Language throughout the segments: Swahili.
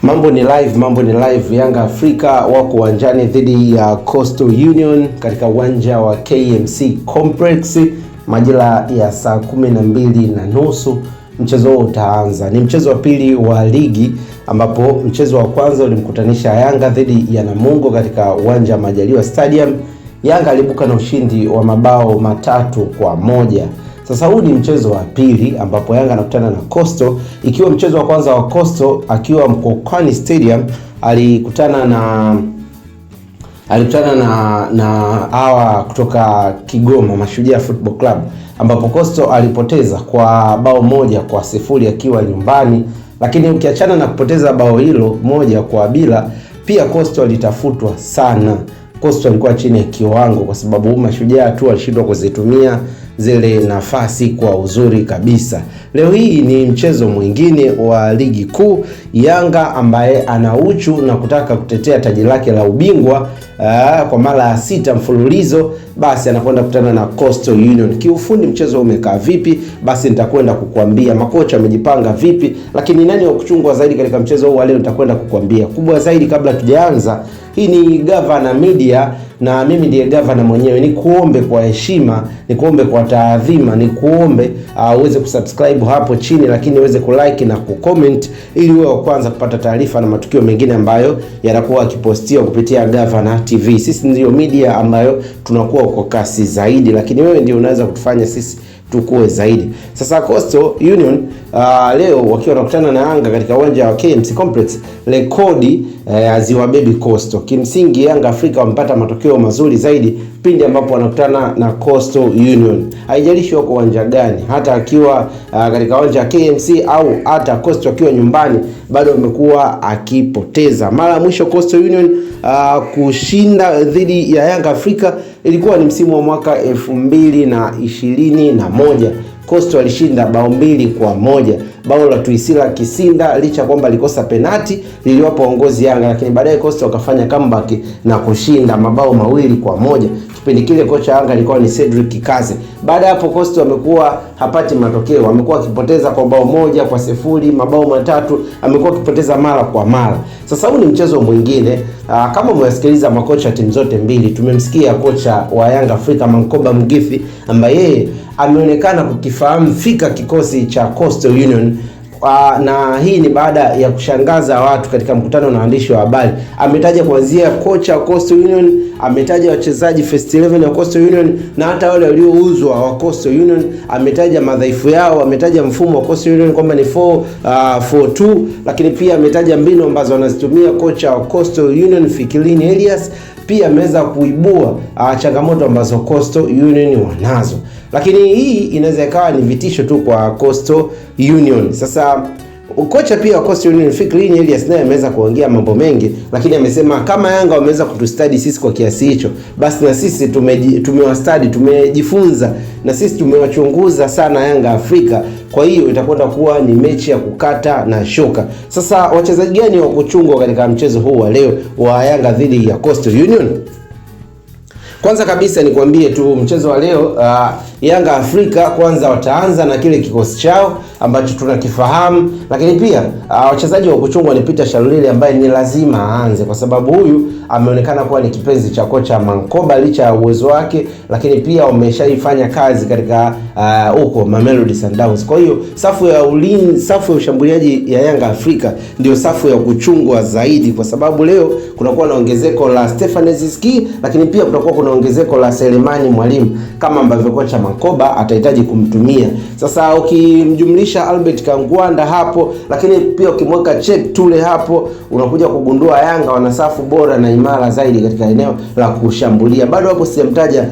Mambo ni live. Yanga Afrika wako uwanjani dhidi ya Coastal Union katika uwanja wa KMC Complex majira ya saa 12:30. Mchezo huo utaanza. Ni mchezo wa pili wa ligi ambapo mchezo wa kwanza ulimkutanisha Yanga dhidi ya Namungo katika uwanja Majaliwa Stadium. Yanga alibuka na ushindi wa mabao 3-1. Sasa huu ni mchezo wa pili ambapo Yanga anakutana na Coastal, ikiwa mchezo wa kwanza wa Coastal akiwa Mkwakwani Stadium alikutana na hawa kutoka Kigoma, Mashujaa Football Club, ambapo Coastal alipoteza kwa bao 1-0 akiwa nyumbani. Lakini ukiachana na kupoteza bao hilo 1-0, pia Coastal alitafutwa sana. Coastal alikuwa chini ya kiwango kwa sababu Mashujaa tu alishindwa kuzitumia zile nafasi kwa uzuri kabisa. Leo hii ni mchezo mwingine wa ligi kuu. Yanga ambaye ana uchu na kutaka kutetea taji lake la ubingwa kwa mara ya 6 mfululizo, basi anakwenda kukutana na Coastal Union. Kiufundi mchezo umekaa vipi, basi nitakwenda kukuambia. Makocha wamejipanga vipi, lakini nani wa kuchungwa zaidi katika mchezo huu leo nitakwenda kukuambia. Kubwa zaidi kabla tujaanza, hii ni Gavana Media na mimi ndiye Gavana mwenyewe. Ni kuombe kwa heshima, ni kuombe kwa taadhima, ni kuombe uweze kusubscribe hapo chini, lakini uweze kulike na kucomment ili uwe wa kwanza kupata taarifa na matukio mengine ambayo yanakuwa yakipostiwa kupitia Gavana TV. Sisi ndio media ambayo tunakuwa kwa kasi zaidi, lakini wewe ndio unaweza kutufanya sisi tukue zaidi. Sasa Coastal Union leo wakiwa wanakutana na Yanga katika uwanja wa KMC Complex, rekodi aziwabebi Coastal. Kimsingi Yanga Afrika wamepata matokeo mazuri zaidi pindi ambapo wanakutana na Coastal Union. Haijalishi wako uwanja gani, hata akiwa katika uwanja wa KMC au hata Coastal akiwa nyumbani, bado amekuwa akipoteza. Mara mwisho Coastal Union kushinda dhidi ya Yanga Afrika ilikuwa ni msimu wa mwaka 2021. Coastal alishinda bao 2-1. Bao la Tuisila Kisinda, licha kwamba alikosa penalti, liliwapa uongozi Yanga, lakini baadaye Coastal wakafanya comeback na kushinda mabao 2-1. Kipindi kile kocha Yanga alikuwa ni Cedric Kaze. Baada hapo Coastal amekuwa hapati matokeo, amekuwa akipoteza kwa bao 1-0, mabao 3, amekuwa akipoteza mara kwa mara. Sasa huu ni mchezo mwingine. Kama umesikiliza makocha timu zote mbili, tumemsikia kocha wa Yanga Afrika Mankoba Mgithi ambaye yeye ameonekana kukifahamu fika kikosi cha Coastal Union. Na hii ni baada ya kushangaza watu katika mkutano na waandishi wa habari. Ametaja kuanzia kocha wa Coastal Union, ametaja wachezaji first 11 wa Coastal Union na hata wale waliouzwa wa Coastal Union, ametaja madhaifu yao, ametaja mfumo wa Coastal Union kwamba ni 4-4-2, lakini pia ametaja mbinu ambazo wanazitumia kocha wa Coastal Union Fikilini Elias. Pia ameweza kuibua changamoto ambazo Coastal Union wanazo, lakini hii inaweza ikawa ni vitisho tu kwa Coastal Union. Sasa kocha pia wa Coastal Union Fikilini Elias naye ameweza kuongea mambo mengi, lakini amesema kama Yanga wameweza kutustudy sisi kwa kiasi hicho, basi na sisi tumewastadi, tumejifunza na sisi tumewachunguza sana Yanga Afrika. Kwa hiyo itakwenda kuwa ni mechi ya kukata na shoka. Sasa wachezaji gani wa kuchungwa katika mchezo huu wa leo wa Yanga dhidi ya Coastal Union? Kwanza kabisa nikwambie tu mchezo wa leo Yanga Afrika kwanza wataanza na kile kikosi chao ambacho tunakifahamu, lakini pia wachezaji wa kuchungwa ni Peter Shalulile ambaye ni lazima aanze kwa sababu huyu ameonekana kuwa ni kipenzi cha kocha Mankoba licha ya uwezo wake, lakini pia wameshaifanya kazi katika huko Mamelodi Sundowns. Kwa hiyo safu ya ushambuliaji ya Yanga Afrika ndio safu ya kuchungwa zaidi kwa sababu leo kunakuwa na ongezeko la Stefan Ziski, lakini pia kuna ongezeko la Selemani Mwalimu kama ambavyo kocha Mankoba atahitaji kumtumia. Sasa ukimjumlisha Albert Kangwanda hapo, lakini pia ukimweka Cheick Tule hapo, unakuja kugundua Yanga wana safu bora na imara zaidi katika eneo la kushambulia. Bado hapo sijamtaja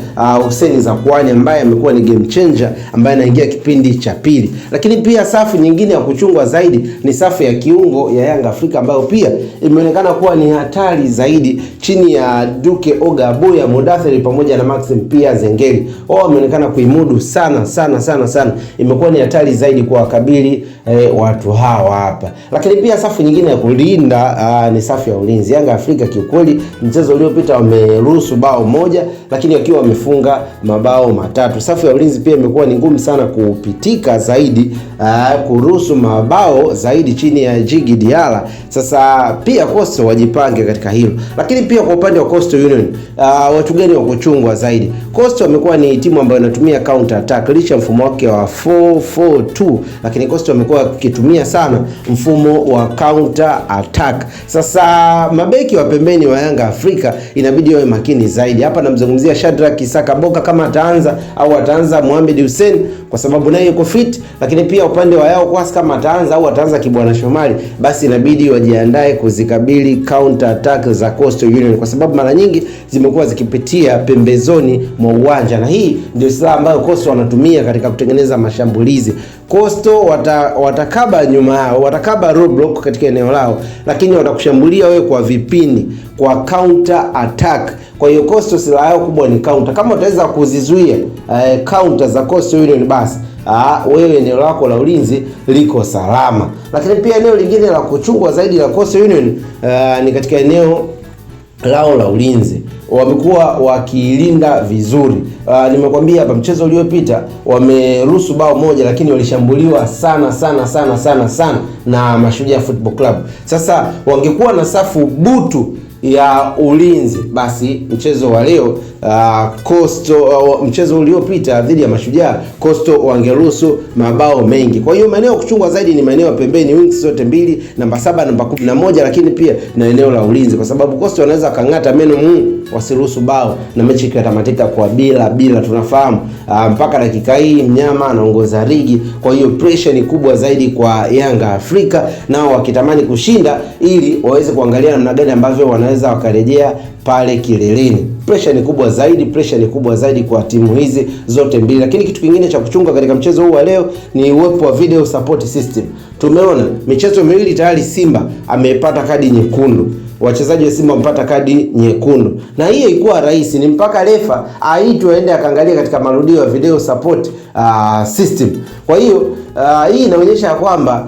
Hussein Zakwani ambaye amekuwa ni game changer, ambaye anaingia kipindi cha pili. Lakini pia safu nyingine ya kuchungwa zaidi ni safu ya kiungo ya Yanga Afrika ambayo pia imeonekana kuwa ni hatari zaidi chini ya Duke Ogaboya, Mudathiri pamoja na Maxim pia Zengeli. Wao wameonekana kuimudu sana. Imekuwa ni hatari zaidi kwa wakabili watu hawa hapa. Lakini pia safu nyingine ya kulinda ni safu ya ulinzi. Yanga Afrika kiukweli mchezo uliopita wameruhusu bao moja, lakini wakiwa wamefunga mabao matatu. Safu ya ulinzi pia imekuwa ni ngumu sana kupitika zaidi, kuruhusu mabao zaidi chini ya Djigui Diarra. Sasa pia Coastal wajipange katika hilo. Lakini pia kwa upande wa Coastal Union, watu gani wa kuchungwa zaidi? Coastal wamekuwa ni timu ambayo inatumia counter attack licha mfumo wake wa 4-4-2, lakini Coastal wamekuwa wakitumia sana mfumo wa counter attack. Sasa mabeki wa pembeni wa Yanga Afrika inabidi wawe makini zaidi. Hapa namzungumzia Shadrack Isaka Boka kama ataanza au ataanza Mohamed Hussein kwa sababu naye yuko fit, lakini pia upande wa Yao Kwasi kama ataanza au ataanza Kibwana Shomari, basi inabidi wajiandae kuzikabili counter attack za Coastal Union kwa sababu mara nyingi zimekuwa zikipitia pembezoni mwa uwanja, na hii ndio silaha ambayo Coastal wanatumia katika kutengeneza mashambulizi. Coastal watakaba nyuma yao, watakaba roadblock katika eneo lao, lakini watakushambulia wewe kwa vipindi, kwa counter attack. Kwa hiyo Coastal silaha yao kubwa ni counter. Kama utaweza kuzizuia counter za Coastal Union, basi wewe eneo lako la ulinzi liko salama. Lakini pia eneo lingine la kuchungwa zaidi la Coastal Union ni katika eneo lao la ulinzi. Wamekuwa wakilinda vizuri. Nimekwambia hapa mchezo uliopita wameruhusu bao moja, lakini walishambuliwa sana na Mashujaa Football Club. Sasa wangekuwa na safu butu ya ulinzi, basi mchezo wa leo Coastal, mchezo uliopita dhidi ya Mashujaa, Coastal wangeruhusu mabao mengi. Kwa hiyo maeneo kuchungwa zaidi ni maeneo ya pembeni, wings zote mbili, namba 7 namba 11, lakini pia na eneo la ulinzi, kwa sababu Coastal wanaweza kangata meno wasiruhusu bao na mechi ikatamatika kwa bila. Tunafahamu mpaka dakika hii mnyama anaongoza ligi. Kwa hiyo pressure ni kubwa zaidi kwa Yanga Afrika, nao wakitamani kushinda ili waweze kuangalia namna gani ambavyo wanaweza wakarejea pale kileleni. Pressure ni kubwa zaidi kwa timu hizi zote mbili. Lakini kitu kingine cha kuchunga katika mchezo huu wa leo ni uwepo wa video support system. Tumeona michezo miwili tayari Simba amepata kadi nyekundu. Wachezaji wa Simba wamepata kadi nyekundu. Na hii haikuwa rahisi, ni mpaka refa aitwe aende akaangalia katika marudio ya video support system. Kwa hiyo hii inaonyesha kwamba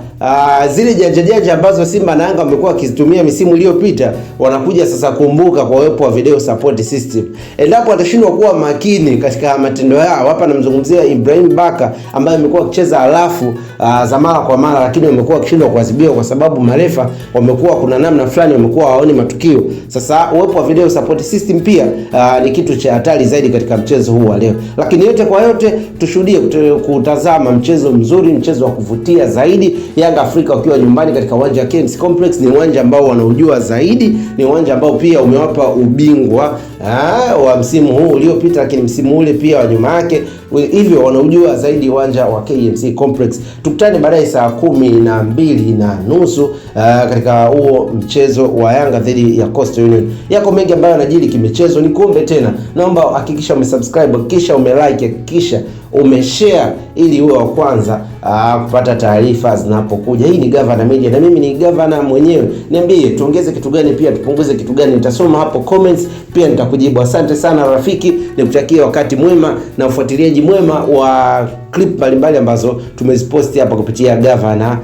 zile janja ambazo Simba na Yanga wamekuwa wakizitumia misimu iliyopita wanakuja sasa kumbuka kwa uwepo wa video support system. Endapo atashindwa kuwa makini katika matendo yao, hapa namzungumzia Ibrahim Baka ambaye amekuwa akicheza alafu za mara kwa mara, lakini wamekuwa wakishindwa kuadhibiwa kwa sababu marefa wamekuwa kuna namna fulani wamekuwa hawaoni matukio. Sasa uwepo wa video support system pia ni kitu cha hatari zaidi katika mchezo huu wa leo. Lakini yote kwa yote tushuhudie kutazama mchezo mzuri, mchezo wa kuvutia zaidi. Yanga Afrika wakiwa nyumbani katika uwanja wa KMC Complex, ni uwanja ambao wanaujua zaidi, ni uwanja ambao pia umewapa ubingwa wa msimu huu uliopita, lakini msimu ule pia wa nyuma yake, hivyo wanaujua zaidi uwanja wa KMC Complex. Tukutane baadaye saa 12:30 katika huo mchezo wa Yanga dhidi ya Coastal Union. Yako mengi ambayo yanajiri kimichezo, nikuombe tena, naomba hakikisha umesubscribe, hakikisha umelike, hakikisha umeshare ili uwe wa kwanza kupata taarifa zinapokuja. Hii ni Gavana Media na mimi ni Gavana mwenyewe. Niambie tuongeze kitu gani, pia tupunguze kitu gani, nitasoma hapo comments, pia nitakujibu. Asante sana rafiki, nikutakie wakati mwema na ufuatiliaji mwema wa clip mbalimbali ambazo tumeziposti hapa kupitia Gavana